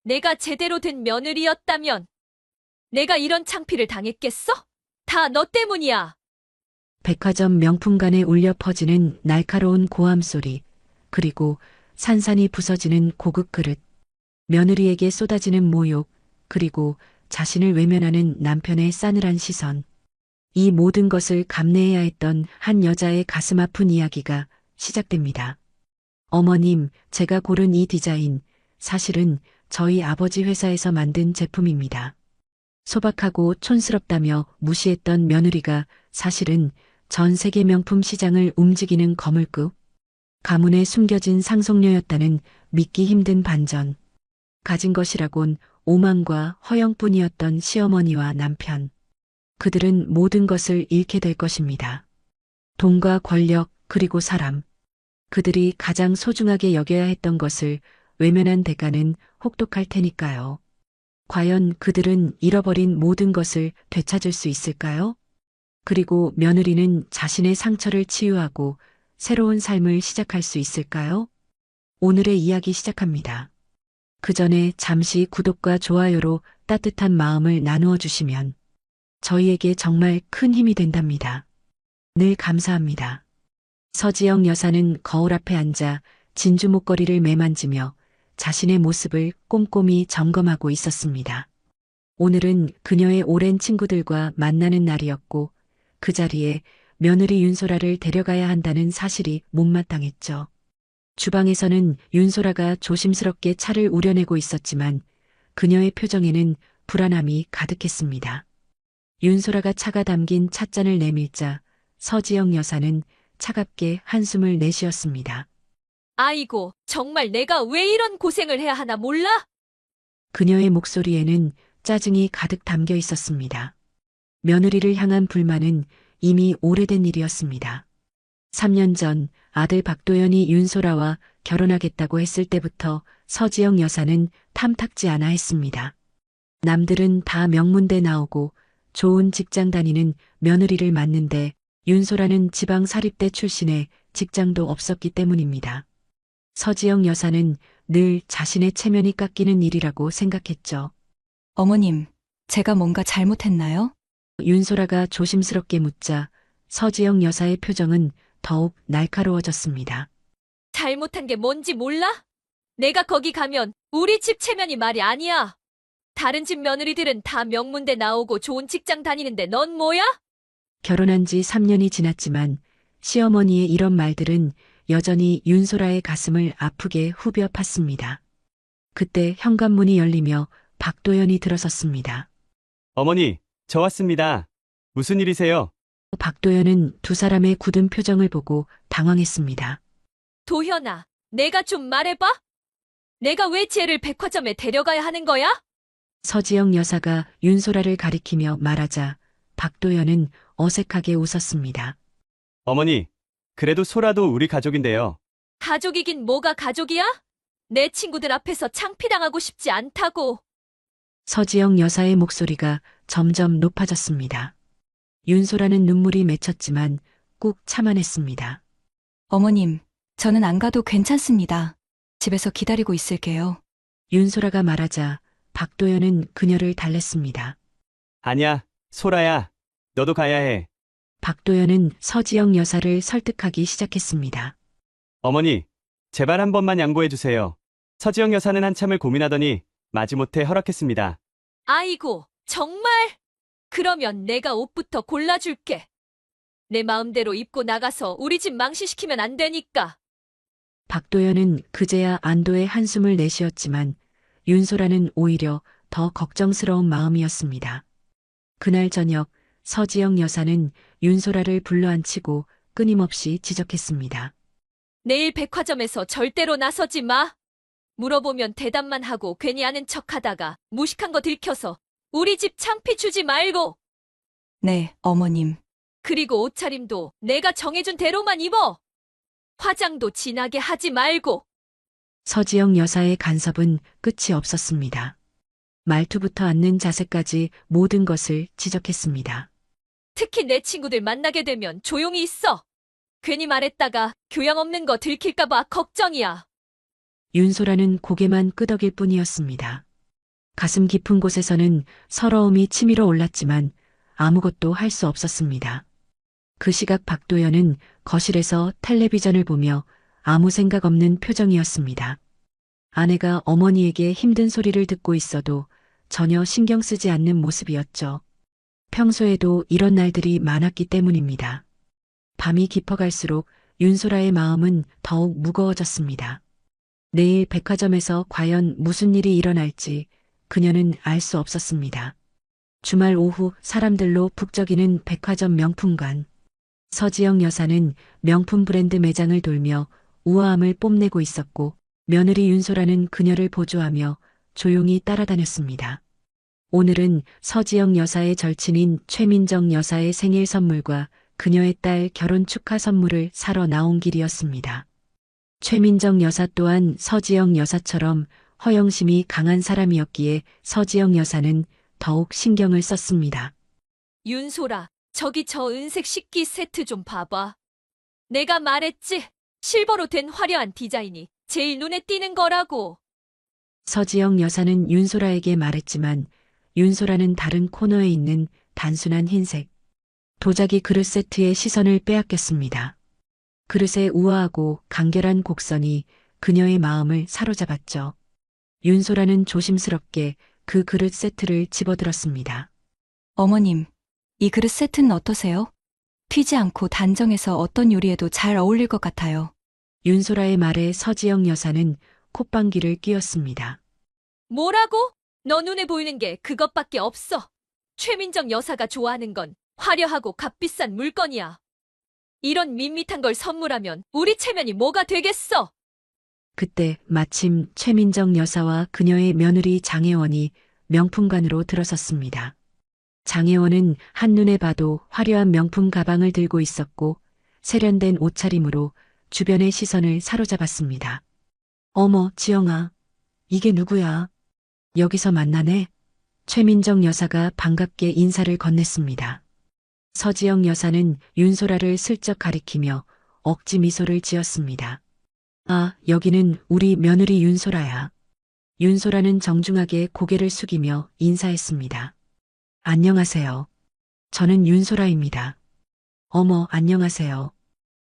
내가 제대로 된 며느리였다면 내가 이런 창피를 당했겠어? 다 너 때문이야. 백화점 명품관에 울려 퍼지는 날카로운 고함 소리, 그리고 산산이 부서지는 고급 그릇, 며느리에게 쏟아지는 모욕, 그리고 자신을 외면하는 남편의 싸늘한 시선. 이 모든 것을 감내해야 했던 한 여자의 가슴 아픈 이야기가 시작됩니다. 어머님, 제가 고른 이 디자인, 사실은 저희 아버지 회사에서 만든 제품입니다. 소박하고 촌스럽다며 무시했던 며느리가 사실은 전 세계 명품 시장을 움직이는 거물급, 가문에 숨겨진 상속녀였다는 믿기 힘든 반전. 가진 것이라곤 오만과 허영뿐이었던 시어머니와 남편. 그들은 모든 것을 잃게 될 것입니다. 돈과 권력, 그리고 사람. 그들이 가장 소중하게 여겨야 했던 것을 외면한 대가는 혹독할 테니까요. 과연 그들은 잃어버린 모든 것을 되찾을 수 있을까요? 그리고 며느리는 자신의 상처를 치유하고 새로운 삶을 시작할 수 있을까요? 오늘의 이야기 시작합니다. 그 전에 잠시 구독과 좋아요로 따뜻한 마음을 나누어 주시면 저희에게 정말 큰 힘이 된답니다. 늘 감사합니다. 서지영 여사는 거울 앞에 앉아 진주 목걸이를 매만지며 자신의 모습을 꼼꼼히 점검하고 있었습니다. 오늘은 그녀의 오랜 친구들과 만나는 날이었고 그 자리에 며느리 윤소라를 데려가야 한다는 사실이 못마땅했죠. 주방에서는 윤소라가 조심스럽게 차를 우려내고 있었지만 그녀의 표정에는 불안함이 가득했습니다. 윤소라가 차가 담긴 찻잔을 내밀자 서지영 여사는 차갑게 한숨을 내쉬었습니다. 아이고, 정말 내가 왜 이런 고생을 해야 하나 몰라? 그녀의 목소리에는 짜증이 가득 담겨 있었습니다. 며느리를 향한 불만은 이미 오래된 일이었습니다. 3년 전 아들 박도연이 윤소라와 결혼하겠다고 했을 때부터 서지영 여사는 탐탁지 않아 했습니다. 남들은 다 명문대 나오고 좋은 직장 다니는 며느리를 맡는데 윤소라는 지방 사립대 출신에 직장도 없었기 때문입니다. 서지영 여사는 늘 자신의 체면이 깎이는 일이라고 생각했죠. 어머님, 제가 뭔가 잘못했나요? 윤소라가 조심스럽게 묻자 서지영 여사의 표정은 더욱 날카로워졌습니다. 잘못한 게 뭔지 몰라? 내가 거기 가면 우리 집 체면이 말이 아니야. 다른 집 며느리들은 다 명문대 나오고 좋은 직장 다니는데 넌 뭐야? 결혼한 지 3년이 지났지만 시어머니의 이런 말들은 여전히 윤소라의 가슴을 아프게 후벼 팠습니다. 그때 현관문이 열리며 박도연이 들어섰습니다. 어머니, 저 왔습니다. 무슨 일이세요? 박도연은 두 사람의 굳은 표정을 보고 당황했습니다. 도현아, 내가 좀 말해봐? 내가 왜 쟤를 백화점에 데려가야 하는 거야? 서지영 여사가 윤소라를 가리키며 말하자 박도연은 어색하게 웃었습니다. 어머니, 그래도 소라도 우리 가족인데요. 가족이긴 뭐가 가족이야? 내 친구들 앞에서 창피당하고 싶지 않다고. 서지영 여사의 목소리가 점점 높아졌습니다. 윤소라는 눈물이 맺혔지만 꾹 참아냈습니다. 어머님, 저는 안 가도 괜찮습니다. 집에서 기다리고 있을게요. 윤소라가 말하자 박도연은 그녀를 달랬습니다. 아니야, 소라야. 너도 가야 해. 박도연은 서지영 여사를 설득하기 시작했습니다. 어머니, 제발 한 번만 양보해 주세요. 서지영 여사는 한참을 고민하더니 마지못해 허락했습니다. 아이고, 정말? 그러면 내가 옷부터 골라줄게. 내 마음대로 입고 나가서 우리 집 망신시키면 안 되니까. 박도연은 그제야 안도의 한숨을 내쉬었지만 윤소라는 오히려 더 걱정스러운 마음이었습니다. 그날 저녁 서지영 여사는 윤소라를 불러앉히고 끊임없이 지적했습니다. 내일 백화점에서 절대로 나서지 마. 물어보면 대답만 하고 괜히 아는 척하다가 무식한 거 들켜서 우리 집 창피 주지 말고. 네, 어머님. 그리고 옷차림도 내가 정해준 대로만 입어. 화장도 진하게 하지 말고. 서지영 여사의 간섭은 끝이 없었습니다. 말투부터 앉는 자세까지 모든 것을 지적했습니다. 특히 내 친구들 만나게 되면 조용히 있어. 괜히 말했다가 교양 없는 거 들킬까봐 걱정이야. 윤소라는 고개만 끄덕일 뿐이었습니다. 가슴 깊은 곳에서는 서러움이 치밀어 올랐지만 아무것도 할 수 없었습니다. 그 시각 박도연은 거실에서 텔레비전을 보며 아무 생각 없는 표정이었습니다. 아내가 어머니에게 힘든 소리를 듣고 있어도 전혀 신경 쓰지 않는 모습이었죠. 평소에도 이런 날들이 많았기 때문입니다. 밤이 깊어갈수록 윤소라의 마음은 더욱 무거워졌습니다. 내일 백화점에서 과연 무슨 일이 일어날지 그녀는 알 수 없었습니다. 주말 오후 사람들로 북적이는 백화점 명품관. 서지영 여사는 명품 브랜드 매장을 돌며 우아함을 뽐내고 있었고 며느리 윤소라는 그녀를 보조하며 조용히 따라다녔습니다. 오늘은 서지영 여사의 절친인 최민정 여사의 생일 선물과 그녀의 딸 결혼 축하 선물을 사러 나온 길이었습니다. 최민정 여사 또한 서지영 여사처럼 허영심이 강한 사람이었기에 서지영 여사는 더욱 신경을 썼습니다. 윤소라, 저기 저 은색 식기 세트 좀 봐봐. 내가 말했지. 실버로 된 화려한 디자인이 제일 눈에 띄는 거라고. 서지영 여사는 윤소라에게 말했지만 윤소라는 다른 코너에 있는 단순한 흰색 도자기 그릇 세트의 시선을 빼앗겼습니다. 그릇의 우아하고 간결한 곡선이 그녀의 마음을 사로잡았죠. 윤소라는 조심스럽게 그 그릇 세트를 집어들었습니다. 어머님, 이 그릇 세트는 어떠세요? 튀지 않고 단정해서 어떤 요리에도 잘 어울릴 것 같아요. 윤소라의 말에 서지영 여사는 콧방귀를 뀌었습니다. 뭐라고? 너 눈에 보이는 게 그것밖에 없어. 최민정 여사가 좋아하는 건 화려하고 값비싼 물건이야. 이런 밋밋한 걸 선물하면 우리 체면이 뭐가 되겠어? 그때 마침 최민정 여사와 그녀의 며느리 장혜원이 명품관으로 들어섰습니다. 장혜원은 한눈에 봐도 화려한 명품 가방을 들고 있었고 세련된 옷차림으로 주변의 시선을 사로잡았습니다. 어머, 지영아. 이게 누구야? 여기서 만나네? 최민정 여사가 반갑게 인사를 건넸습니다. 서지영 여사는 윤소라를 슬쩍 가리키며 억지 미소를 지었습니다. 아, 여기는 우리 며느리 윤소라야. 윤소라는 정중하게 고개를 숙이며 인사했습니다. 안녕하세요. 저는 윤소라입니다. 어머, 안녕하세요.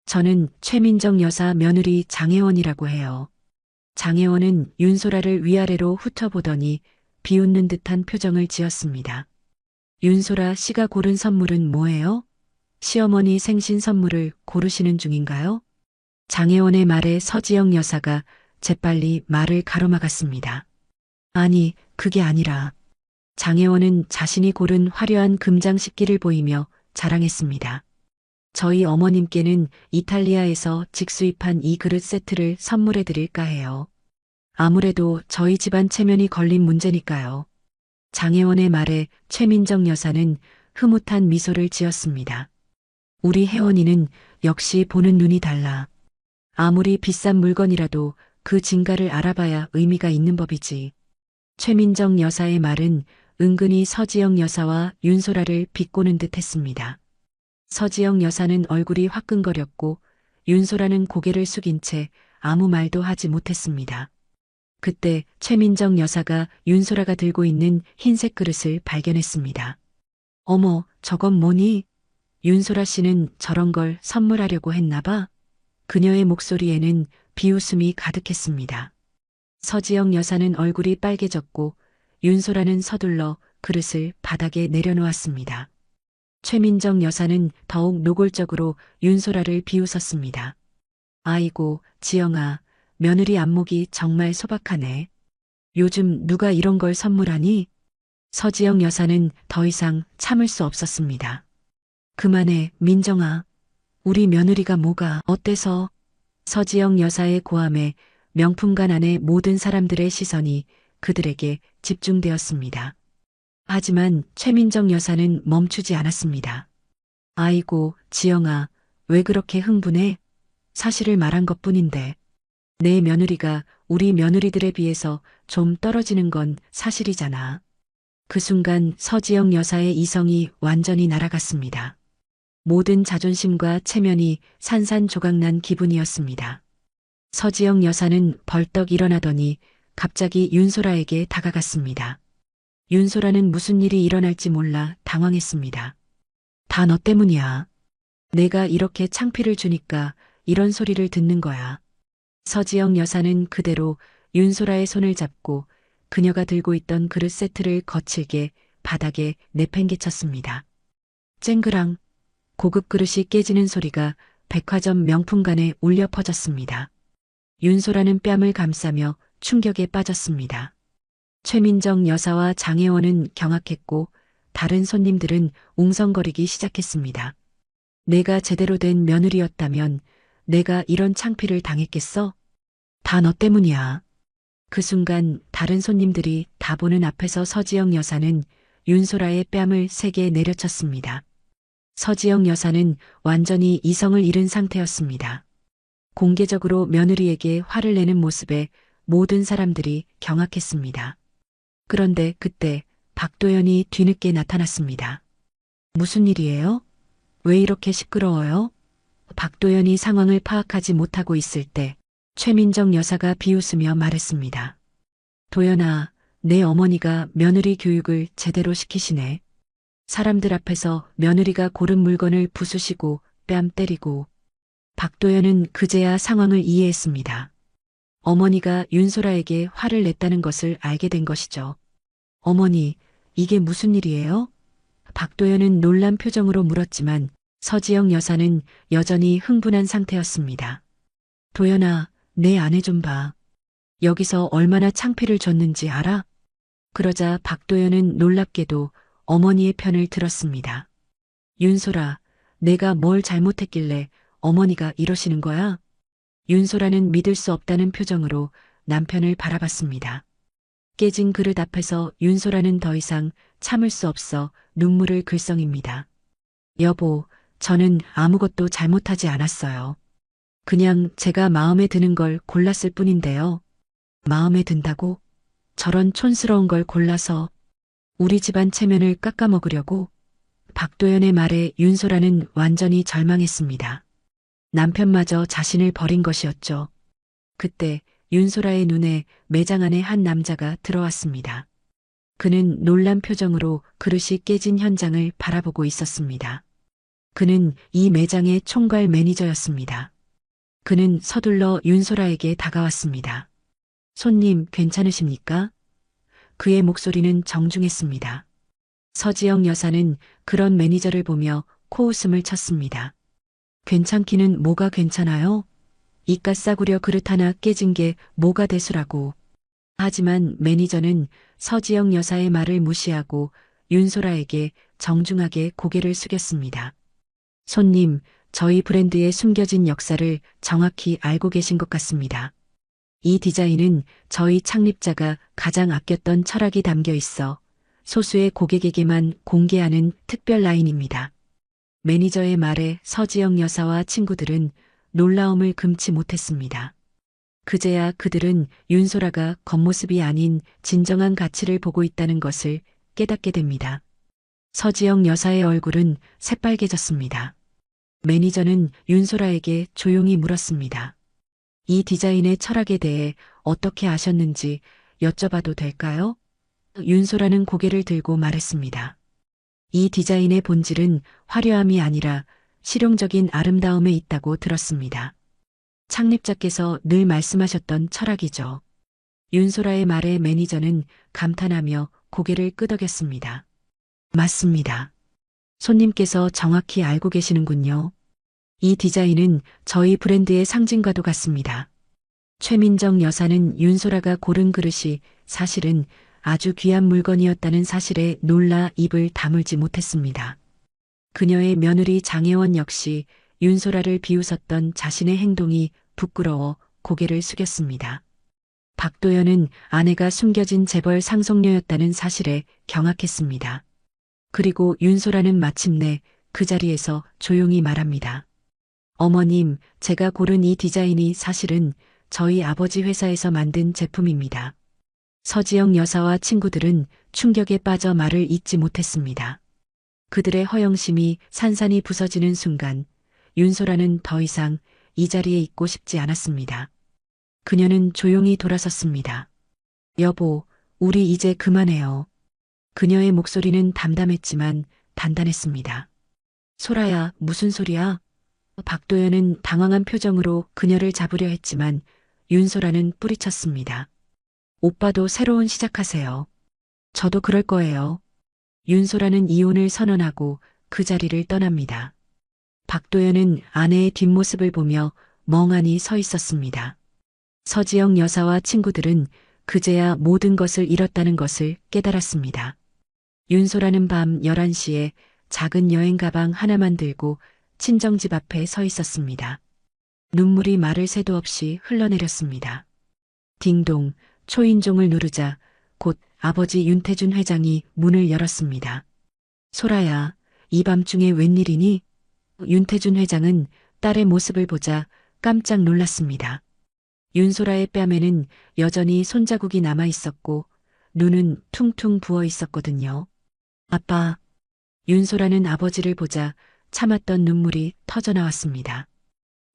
저는 최민정 여사 며느리 장혜원이라고 해요. 장혜원은 윤소라를 위아래로 훑어보더니 비웃는 듯한 표정을 지었습니다. 윤소라 씨가 고른 선물은 뭐예요? 시어머니 생신 선물을 고르시는 중인가요? 장혜원의 말에 서지영 여사가 재빨리 말을 가로막았습니다. 아니, 그게 아니라 장혜원은 자신이 고른 화려한 금장 식기를 보이며 자랑했습니다. 저희 어머님께는 이탈리아에서 직수입한 이 그릇 세트를 선물해 드릴까 해요. 아무래도 저희 집안 체면이 걸린 문제니까요. 장혜원의 말에 최민정 여사는 흐뭇한 미소를 지었습니다. 우리 혜원이는 역시 보는 눈이 달라. 아무리 비싼 물건이라도 그 진가를 알아봐야 의미가 있는 법이지. 최민정 여사의 말은 은근히 서지영 여사와 윤소라를 비꼬는 듯 했습니다. 서지영 여사는 얼굴이 화끈거렸고 윤소라는 고개를 숙인 채 아무 말도 하지 못했습니다. 그때 최민정 여사가 윤소라가 들고 있는 흰색 그릇을 발견했습니다. 어머, 저건 뭐니? 윤소라 씨는 저런 걸 선물하려고 했나 봐. 그녀의 목소리에는 비웃음이 가득했습니다. 서지영 여사는 얼굴이 빨개졌고 윤소라는 서둘러 그릇을 바닥에 내려놓았습니다. 최민정 여사는 더욱 노골적으로 윤소라를 비웃었습니다. 아이고, 지영아, 며느리 안목이 정말 소박하네. 요즘 누가 이런 걸 선물하니? 서지영 여사는 더 이상 참을 수 없었습니다. 그만해, 민정아. 우리 며느리가 뭐가 어때서? 서지영 여사의 고함에 명품관 안의 모든 사람들의 시선이 그들에게 집중되었습니다. 하지만 최민정 여사는 멈추지 않았습니다. 아이고, 지영아, 왜 그렇게 흥분해? 사실을 말한 것뿐인데. 내 며느리가 우리 며느리들에 비해서 좀 떨어지는 건 사실이잖아. 그 순간 서지영 여사의 이성이 완전히 날아갔습니다. 모든 자존심과 체면이 산산조각난 기분이었습니다. 서지영 여사는 벌떡 일어나더니 갑자기 윤소라에게 다가갔습니다. 윤소라는 무슨 일이 일어날지 몰라 당황했습니다. 다 너 때문이야. 내가 이렇게 창피를 주니까 이런 소리를 듣는 거야. 서지영 여사는 그대로 윤소라의 손을 잡고 그녀가 들고 있던 그릇 세트를 거칠게 바닥에 내팽개쳤습니다. 쨍그랑 고급 그릇이 깨지는 소리가 백화점 명품관에 울려 퍼졌습니다. 윤소라는 뺨을 감싸며 충격에 빠졌습니다. 최민정 여사와 장혜원은 경악했고 다른 손님들은 웅성거리기 시작했습니다. 내가 제대로 된 며느리였다면 내가 이런 창피를 당했겠어? 다 너 때문이야. 그 순간 다른 손님들이 다 보는 앞에서 서지영 여사는 윤소라의 뺨을 세게 내려쳤습니다. 서지영 여사는 완전히 이성을 잃은 상태였습니다. 공개적으로 며느리에게 화를 내는 모습에 모든 사람들이 경악했습니다. 그런데 그때 박도연이 뒤늦게 나타났습니다. 무슨 일이에요? 왜 이렇게 시끄러워요? 박도연이 상황을 파악하지 못하고 있을 때 최민정 여사가 비웃으며 말했습니다. 도연아, 내 어머니가 며느리 교육을 제대로 시키시네. 사람들 앞에서 며느리가 고른 물건을 부수시고 뺨 때리고. 박도연은 그제야 상황을 이해했습니다. 어머니가 윤소라에게 화를 냈다는 것을 알게 된 것이죠. 어머니, 이게 무슨 일이에요? 박도연은 놀란 표정으로 물었지만 서지영 여사는 여전히 흥분한 상태였습니다. 도연아, 내 아내 좀 봐. 여기서 얼마나 창피를 줬는지 알아? 그러자 박도연은 놀랍게도 어머니의 편을 들었습니다. 윤소라, 내가 뭘 잘못했길래 어머니가 이러시는 거야? 윤소라는 믿을 수 없다는 표정으로 남편을 바라봤습니다. 깨진 그릇 앞에서 윤소라는 더 이상 참을 수 없어 눈물을 글썽입니다. 여보, 저는 아무것도 잘못하지 않았어요. 그냥 제가 마음에 드는 걸 골랐을 뿐인데요. 마음에 든다고? 저런 촌스러운 걸 골라서 우리 집안 체면을 깎아먹으려고? 박도연의 말에 윤소라는 완전히 절망했습니다. 남편마저 자신을 버린 것이었죠. 그때 윤소라의 눈에 매장 안에 한 남자가 들어왔습니다. 그는 놀란 표정으로 그릇이 깨진 현장을 바라보고 있었습니다. 그는 이 매장의 총괄 매니저였습니다. 그는 서둘러 윤소라에게 다가왔습니다. 손님, 괜찮으십니까? 그의 목소리는 정중했습니다. 서지영 여사는 그런 매니저를 보며 코웃음을 쳤습니다. 괜찮기는 뭐가 괜찮아요? 이깟 싸구려 그릇 하나 깨진 게 뭐가 대수라고. 하지만 매니저는 서지영 여사의 말을 무시하고 윤소라에게 정중하게 고개를 숙였습니다. 손님, 저희 브랜드의 숨겨진 역사를 정확히 알고 계신 것 같습니다. 이 디자인은 저희 창립자가 가장 아꼈던 철학이 담겨 있어 소수의 고객에게만 공개하는 특별 라인입니다. 매니저의 말에 서지영 여사와 친구들은 놀라움을 금치 못했습니다. 그제야 그들은 윤소라가 겉모습이 아닌 진정한 가치를 보고 있다는 것을 깨닫게 됩니다. 서지영 여사의 얼굴은 새빨개졌습니다. 매니저는 윤소라에게 조용히 물었습니다. 이 디자인의 철학에 대해 어떻게 아셨는지 여쭤봐도 될까요? 윤소라는 고개를 들고 말했습니다. 이 디자인의 본질은 화려함이 아니라 실용적인 아름다움에 있다고 들었습니다. 창립자께서 늘 말씀하셨던 철학이죠. 윤소라의 말에 매니저는 감탄하며 고개를 끄덕였습니다. 맞습니다. 손님께서 정확히 알고 계시는군요. 이 디자인은 저희 브랜드의 상징과도 같습니다. 최민정 여사는 윤소라가 고른 그릇이 사실은 아주 귀한 물건이었다는 사실에 놀라 입을 다물지 못했습니다. 그녀의 며느리 장혜원 역시 윤소라를 비웃었던 자신의 행동이 부끄러워 고개를 숙였습니다. 박도연은 아내가 숨겨진 재벌 상속녀였다는 사실에 경악했습니다. 그리고 윤소라는 마침내 그 자리에서 조용히 말합니다. 어머님, 제가 고른 이 디자인이 사실은 저희 아버지 회사에서 만든 제품입니다. 서지영 여사와 친구들은 충격에 빠져 말을 잇지 못했습니다. 그들의 허영심이 산산이 부서지는 순간 윤소라는 더 이상 이 자리에 있고 싶지 않았습니다. 그녀는 조용히 돌아섰습니다. 여보, 우리 이제 그만해요. 그녀의 목소리는 담담했지만 단단했습니다. 소라야, 무슨 소리야? 박도연은 당황한 표정으로 그녀를 잡으려 했지만 윤소라는 뿌리쳤습니다. 오빠도 새로운 시작하세요. 저도 그럴 거예요. 윤소라는 이혼을 선언하고 그 자리를 떠납니다. 박도연은 아내의 뒷모습을 보며 멍하니 서 있었습니다. 서지영 여사와 친구들은 그제야 모든 것을 잃었다는 것을 깨달았습니다. 윤소라는 밤 11시에 작은 여행 가방 하나만 들고 친정집 앞에 서 있었습니다. 눈물이 마를 새도 없이 흘러내렸습니다. 딩동, 초인종을 누르자 곧 아버지 윤태준 회장이 문을 열었습니다. 소라야, 이 밤중에 웬일이니? 윤태준 회장은 딸의 모습을 보자 깜짝 놀랐습니다. 윤소라의 뺨에는 여전히 손자국이 남아 있었고 눈은 퉁퉁 부어 있었거든요. 아빠, 윤소라는 아버지를 보자 참았던 눈물이 터져나왔습니다.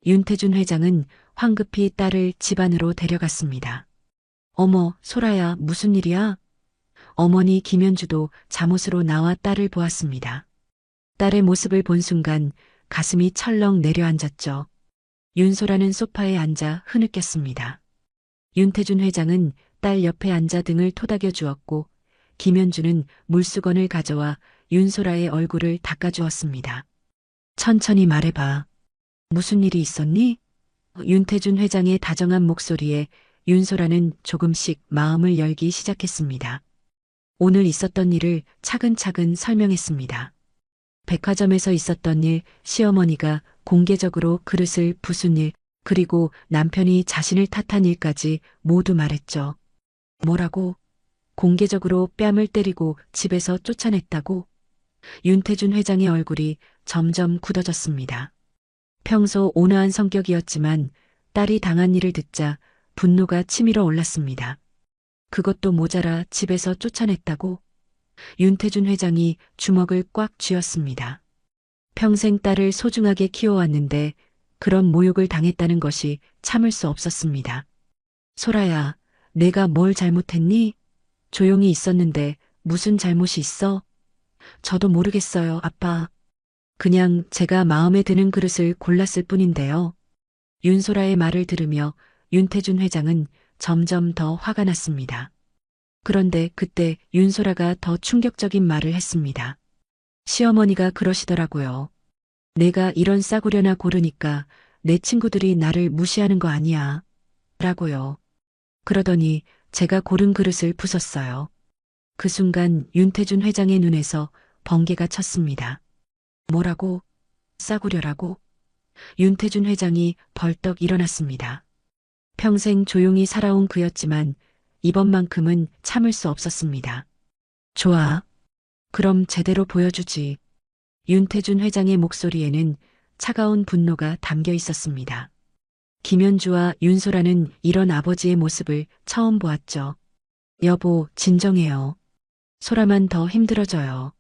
윤태준 회장은 황급히 딸을 집 안으로 데려갔습니다. 어머, 소라야, 무슨 일이야? 어머니 김현주도 잠옷으로 나와 딸을 보았습니다. 딸의 모습을 본 순간 가슴이 철렁 내려앉았죠. 윤소라는 소파에 앉아 흐느꼈습니다. 윤태준 회장은 딸 옆에 앉아 등을 토닥여 주었고 김현주는 물수건을 가져와 윤소라의 얼굴을 닦아주었습니다. 천천히 말해봐. 무슨 일이 있었니? 윤태준 회장의 다정한 목소리에 윤소라는 조금씩 마음을 열기 시작했습니다. 오늘 있었던 일을 차근차근 설명했습니다. 백화점에서 있었던 일, 시어머니가 공개적으로 그릇을 부순 일, 그리고 남편이 자신을 탓한 일까지 모두 말했죠. 뭐라고? 공개적으로 뺨을 때리고 집에서 쫓아냈다고? 윤태준 회장의 얼굴이 점점 굳어졌습니다. 평소 온화한 성격이었지만 딸이 당한 일을 듣자 분노가 치밀어 올랐습니다. 그것도 모자라 집에서 쫓아냈다고? 윤태준 회장이 주먹을 꽉 쥐었습니다. 평생 딸을 소중하게 키워왔는데 그런 모욕을 당했다는 것이 참을 수 없었습니다. 소라야, 내가 뭘 잘못했니? 조용히 있었는데 무슨 잘못이 있어? 저도 모르겠어요, 아빠. 그냥 제가 마음에 드는 그릇을 골랐을 뿐인데요. 윤소라의 말을 들으며 윤태준 회장은 점점 더 화가 났습니다. 그런데 그때 윤소라가 더 충격적인 말을 했습니다. 시어머니가 그러시더라고요. 내가 이런 싸구려나 고르니까 내 친구들이 나를 무시하는 거 아니야. 라고요. 그러더니 제가 고른 그릇을 부쉈어요. 그 순간 윤태준 회장의 눈에서 번개가 쳤습니다. 뭐라고? 싸구려라고? 윤태준 회장이 벌떡 일어났습니다. 평생 조용히 살아온 그였지만 이번만큼은 참을 수 없었습니다. 좋아. 그럼 제대로 보여주지. 윤태준 회장의 목소리에는 차가운 분노가 담겨 있었습니다. 김현주와 윤소라는 이런 아버지의 모습을 처음 보았죠. 여보, 진정해요. 소라만 더 힘들어져요.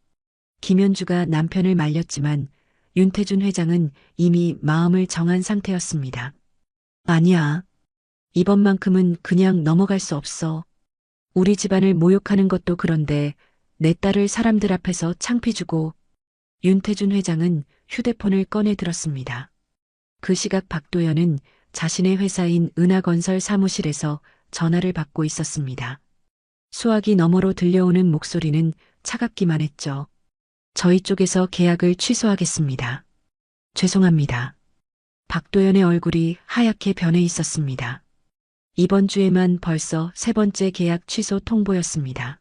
김현주가 남편을 말렸지만 윤태준 회장은 이미 마음을 정한 상태였습니다. 아니야. 이번만큼은 그냥 넘어갈 수 없어. 우리 집안을 모욕하는 것도 그런데 내 딸을 사람들 앞에서 창피 주고. 윤태준 회장은 휴대폰을 꺼내 들었습니다. 그 시각 박도연은 자신의 회사인 은하건설 사무실에서 전화를 받고 있었습니다. 수화기 너머로 들려오는 목소리는 차갑기만 했죠. 저희 쪽에서 계약을 취소하겠습니다. 죄송합니다. 박도연의 얼굴이 하얗게 변해 있었습니다. 이번 주에만 벌써 3번째 계약 취소 통보였습니다.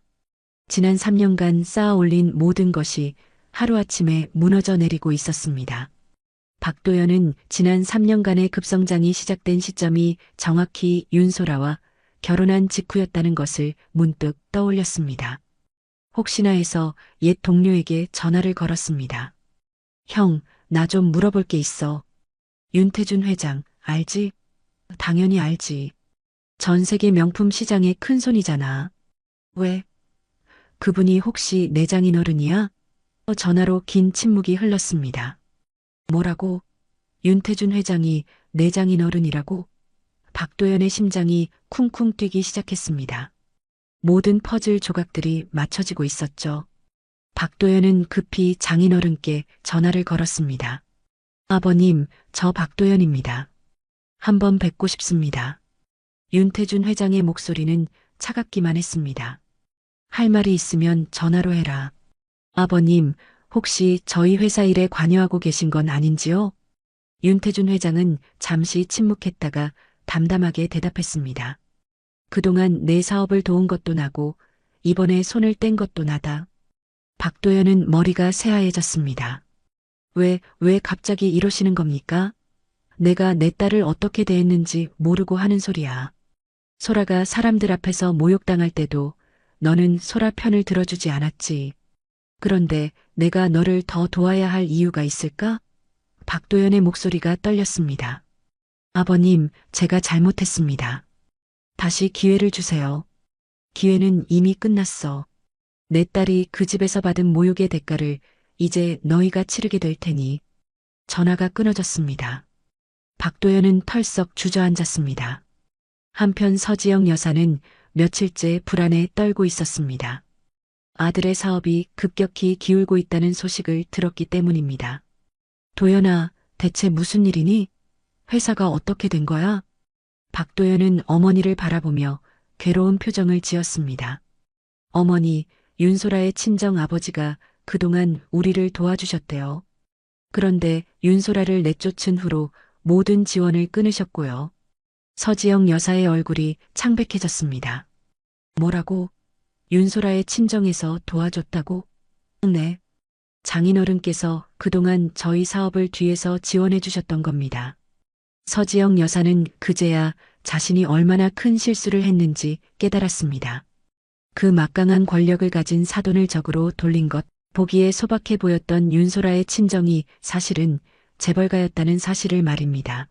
지난 3년간 쌓아 올린 모든 것이 하루아침에 무너져 내리고 있었습니다. 박도연은 지난 3년간의 급성장이 시작된 시점이 정확히 윤소라와 결혼한 직후였다는 것을 문득 떠올렸습니다. 혹시나 해서 옛 동료에게 전화를 걸었습니다. 형, 나 좀 물어볼 게 있어. 윤태준 회장, 알지? 당연히 알지. 전 세계 명품 시장의 큰손이잖아. 왜? 그분이 혹시 내장인 어른이야? 전화로 긴 침묵이 흘렀습니다. 뭐라고? 윤태준 회장이 내장인 어른이라고? 박도연의 심장이 쿵쿵 뛰기 시작했습니다. 모든 퍼즐 조각들이 맞춰지고 있었죠. 박도연은 급히 장인어른께 전화를 걸었습니다. 아버님, 저 박도연입니다. 한번 뵙고 싶습니다. 윤태준 회장의 목소리는 차갑기만 했습니다. 할 말이 있으면 전화로 해라. 아버님, 혹시 저희 회사 일에 관여하고 계신 건 아닌지요? 윤태준 회장은 잠시 침묵했다가 담담하게 대답했습니다. 그동안 내 사업을 도운 것도 나고 이번에 손을 뗀 것도 나다. 박도연은 머리가 새하얘졌습니다. 왜 갑자기 이러시는 겁니까? 내가 내 딸을 어떻게 대했는지 모르고 하는 소리야. 소라가 사람들 앞에서 모욕당할 때도 너는 소라 편을 들어주지 않았지. 그런데 내가 너를 더 도와야 할 이유가 있을까? 박도연의 목소리가 떨렸습니다. 아버님, 제가 잘못했습니다. 다시 기회를 주세요. 기회는 이미 끝났어. 내 딸이 그 집에서 받은 모욕의 대가를 이제 너희가 치르게 될 테니. 전화가 끊어졌습니다. 박도연은 털썩 주저앉았습니다. 한편 서지영 여사는 며칠째 불안에 떨고 있었습니다. 아들의 사업이 급격히 기울고 있다는 소식을 들었기 때문입니다. 도연아, 대체 무슨 일이니? 회사가 어떻게 된 거야? 박도연은 어머니를 바라보며 괴로운 표정을 지었습니다. 어머니, 윤소라의 친정 아버지가 그동안 우리를 도와주셨대요. 그런데 윤소라를 내쫓은 후로 모든 지원을 끊으셨고요. 서지영 여사의 얼굴이 창백해졌습니다. 뭐라고? 윤소라의 친정에서 도와줬다고? 네. 장인어른께서 그동안 저희 사업을 뒤에서 지원해 주셨던 겁니다. 서지영 여사는 그제야 자신이 얼마나 큰 실수를 했는지 깨달았습니다. 그 막강한 권력을 가진 사돈을 적으로 돌린 것, 보기에 소박해 보였던 윤소라의 친정이 사실은 재벌가였다는 사실을 말입니다.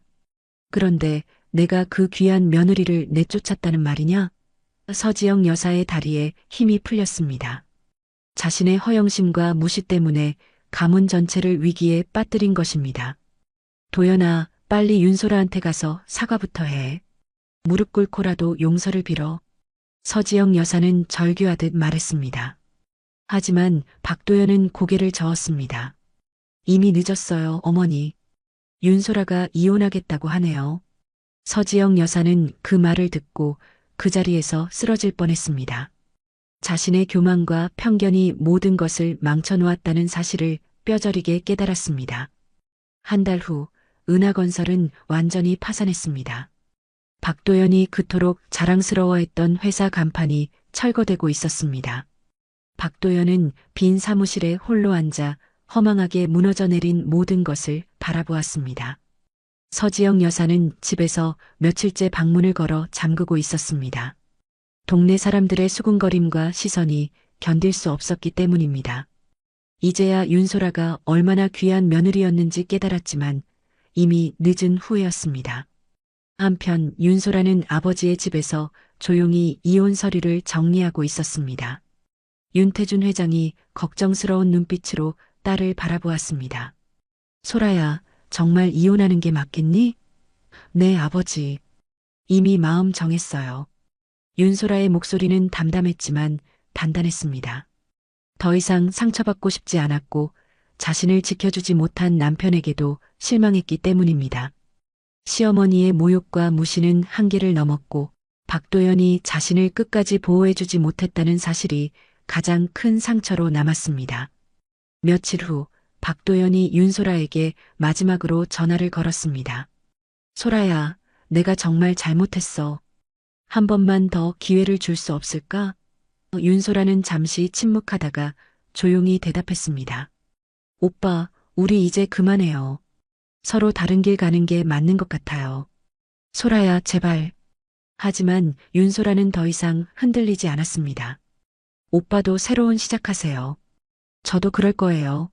그런데 내가 그 귀한 며느리를 내쫓았다는 말이냐? 서지영 여사의 다리에 힘이 풀렸습니다. 자신의 허영심과 무시 때문에 가문 전체를 위기에 빠뜨린 것입니다. 도연아, 빨리 윤소라한테 가서 사과부터 해. 무릎 꿇고라도 용서를 빌어. 서지영 여사는 절규하듯 말했습니다. 하지만 박도연은 고개를 저었습니다. 이미 늦었어요, 어머니. 윤소라가 이혼하겠다고 하네요. 서지영 여사는 그 말을 듣고 그 자리에서 쓰러질 뻔했습니다. 자신의 교만과 편견이 모든 것을 망쳐놓았다는 사실을 뼈저리게 깨달았습니다. 한 달 후 은하건설은 완전히 파산했습니다. 박도연이 그토록 자랑스러워했던 회사 간판이 철거되고 있었습니다. 박도연은 빈 사무실에 홀로 앉아 허망하게 무너져 내린 모든 것을 바라보았습니다. 서지영 여사는 집에서 며칠째 방문을 걸어 잠그고 있었습니다. 동네 사람들의 수군거림과 시선이 견딜 수 없었기 때문입니다. 이제야 윤소라가 얼마나 귀한 며느리였는지 깨달았지만 이미 늦은 후회였습니다. 한편 윤소라는 아버지의 집에서 조용히 이혼 서류를 정리하고 있었습니다. 윤태준 회장이 걱정스러운 눈빛으로 딸을 바라보았습니다. 소라야, 정말 이혼하는 게 맞겠니? 네, 아버지. 이미 마음 정했어요. 윤소라의 목소리는 담담했지만 단단했습니다. 더 이상 상처받고 싶지 않았고 자신을 지켜주지 못한 남편에게도 실망했기 때문입니다. 시어머니의 모욕과 무시는 한계를 넘었고 박도연이 자신을 끝까지 보호해주지 못했다는 사실이 가장 큰 상처로 남았습니다. 며칠 후 박도연이 윤소라에게 마지막으로 전화를 걸었습니다. 소라야, 내가 정말 잘못했어. 한 번만 더 기회를 줄 수 없을까? 윤소라는 잠시 침묵하다가 조용히 대답했습니다. 오빠, 우리 이제 그만해요. 서로 다른 길 가는 게 맞는 것 같아요. 소라야, 제발. 하지만 윤소라는 더 이상 흔들리지 않았습니다. 오빠도 새로운 시작하세요. 저도 그럴 거예요.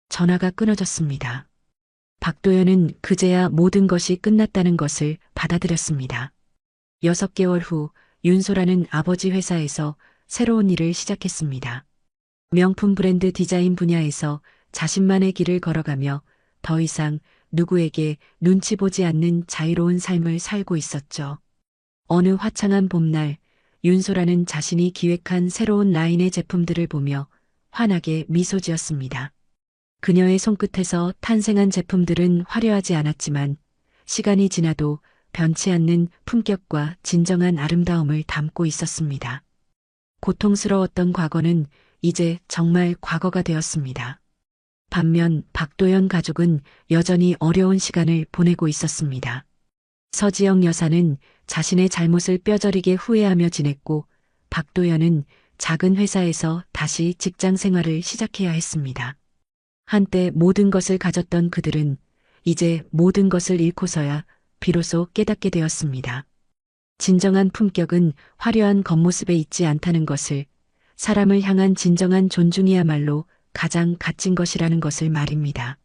전화가 끊어졌습니다. 박도연은 그제야 모든 것이 끝났다는 것을 받아들였습니다. 6개월 후 윤소라는 아버지 회사에서 새로운 일을 시작했습니다. 명품 브랜드 디자인 분야에서 자신만의 길을 걸어가며 더 이상 누구에게 눈치 보지 않는 자유로운 삶을 살고 있었죠. 어느 화창한 봄날 윤소라는 자신이 기획한 새로운 라인의 제품들을 보며 환하게 미소 지었습니다. 그녀의 손끝에서 탄생한 제품들은 화려하지 않았지만 시간이 지나도 변치 않는 품격과 진정한 아름다움을 담고 있었습니다. 고통스러웠던 과거는 이제 정말 과거가 되었습니다. 반면 박도연 가족은 여전히 어려운 시간을 보내고 있었습니다. 서지영 여사는 자신의 잘못을 뼈저리게 후회하며 지냈고 박도연은 작은 회사에서 다시 직장 생활을 시작해야 했습니다. 한때 모든 것을 가졌던 그들은 이제 모든 것을 잃고서야 비로소 깨닫게 되었습니다. 진정한 품격은 화려한 겉모습에 있지 않다는 것을, 사람을 향한 진정한 존중이야말로 가장 값진 것이라는 것을 말입니다.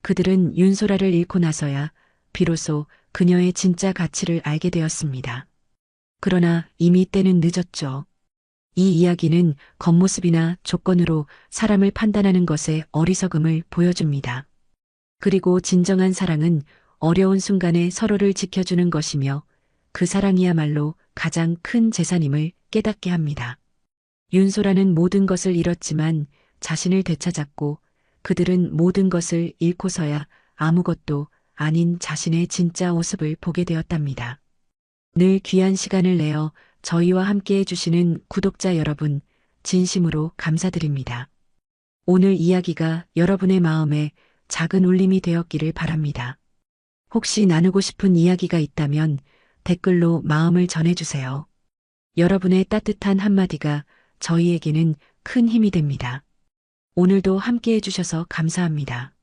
그들은 윤소라를 잃고 나서야 비로소 그녀의 진짜 가치를 알게 되었습니다. 그러나 이미 때는 늦었죠. 이 이야기는 겉모습이나 조건으로 사람을 판단하는 것의 어리석음을 보여줍니다. 그리고 진정한 사랑은 어려운 순간에 서로를 지켜주는 것이며 그 사랑이야말로 가장 큰 재산임을 깨닫게 합니다. 윤소라는 모든 것을 잃었지만 자신을 되찾았고 그들은 모든 것을 잃고서야 아무것도 아닌 자신의 진짜 모습을 보게 되었답니다. 늘 귀한 시간을 내어 저희와 함께 해주시는 구독자 여러분, 진심으로 감사드립니다. 오늘 이야기가 여러분의 마음에 작은 울림이 되었기를 바랍니다. 혹시 나누고 싶은 이야기가 있다면 댓글로 마음을 전해주세요. 여러분의 따뜻한 한마디가 저희에게는 큰 힘이 됩니다. 오늘도 함께 해주셔서 감사합니다.